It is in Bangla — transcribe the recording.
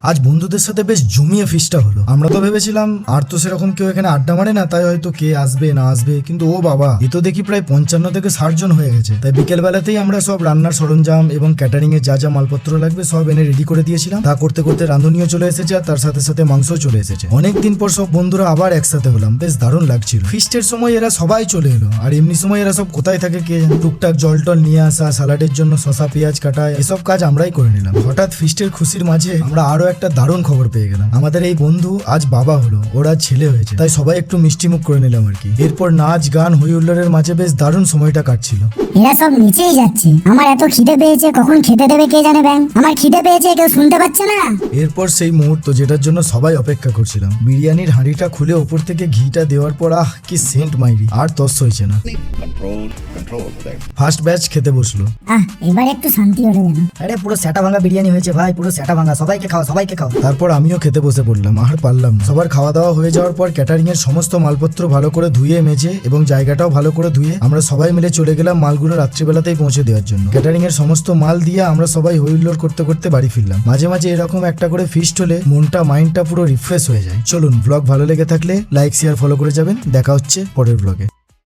আজ বন্ধুদের সাথে বেশ জমিয়ে ফিস্টটা হলো। আমরা তো ভেবেছিলাম আর তো সেরকম কেউ এখানে আড্ডা মারে না, তাই হয়তো কে আসবে না আসবে, কিন্তু ও বাবা, এ তো দেখি প্রায় 55 থেকে 60 জন হয়ে গেছে। তাই বিকেল বেলাতেই আমরা সব রান্নার সরঞ্জাম এবং ক্যাটারিং এর যা যা মালপত্র লাগবে সব এনে রেডি করে দিয়েছিলাম। তা করতে করতে রাঁধুনিও চলে এসেছে আর তার সাথে সাথে মাংসও চলে এসেছে। অনেকদিন পর সব বন্ধুরা আবার একসাথে হলাম, বেশ দারুণ লাগছিল। ফিস্টের সময় এরা সবাই চলে এলো, আর এমনি সময় এরা সব কোথায় থাকে কে জানে। টুকটাক জল টল নিয়ে আসা, সালাডের জন্য শসা পেঁয়াজ কাটা, এসব কাজ আমরাই করে নিলাম। হঠাৎ ফিস্টের খুশির মাঝে আমরা আরো একটা দারুণ খবর পেয়ে গেলাম। আমাদের এই বন্ধু আজ বাবা হলো, ওর আজ ছেলে হয়েছে। তাই সবাই একটু মিষ্টি মুখ করে নিলাম আর কি। এরপর নাচ গান হই হুল্লোড়ের মাঝে বেশ দারুণ সময়টা কাটছিল। এরা সব নিচেই যাচ্ছে, আমার এত খিদে পেয়েছে, কখন খেতে দেবে কে জানে ব্যাং। আমার খিদে পেয়েছে, কেউ শুনতে পাচ্ছে না। এরপর সেই মুহূর্ত যেটার জন্য সবাই অপেক্ষা করছিলাম। বিরিয়ানির হাঁড়িটা খুলে ওপর থেকে ঘিটা দেওয়ার পর আহ কি সেন্ট মাইরি, আর তস হয়েছে না। ফার্স্ট ব্যাচ খেতে বসলো। এবার একটু শান্তি হলো যেন। আরে পুরো স্যাটা ভাঙা বিরিয়ানি হয়েছে ভাই, পুরো স্যাটা ভাঙা। সবাইকে খাও, সবাইকে খাও। তারপর আমিও খেতে বসে পড়লাম, আর পারলাম না। সবার খাওয়া দাওয়া হয়ে যাওয়ার পর ক্যাটারিং এর সমস্ত মালপত্র ভালো করে ধুয়ে মেজে এবং জায়গাটাও ভালো করে ধুয়ে আমরা সবাই মিলে চলে গেলাম মালগুলো রাত্রিবেলাতেই পৌঁছে দেওয়ার জন্য। ক্যাটারিং এর সমস্ত মাল দিয়ে আমরা সবাই হইল্লোড় করতে করতে বাড়ি ফিরলাম। মাঝে মাঝে এরকম একটা করে ফিস্ট হলে মনটা মাইন্ডটা পুরো রিফ্রেশ হয়ে যায়। চলুন, ব্লগ ভালো লেগে থাকলে লাইক শেয়ার ফলো করে যাবেন। দেখা হচ্ছে পরের ব্লগে।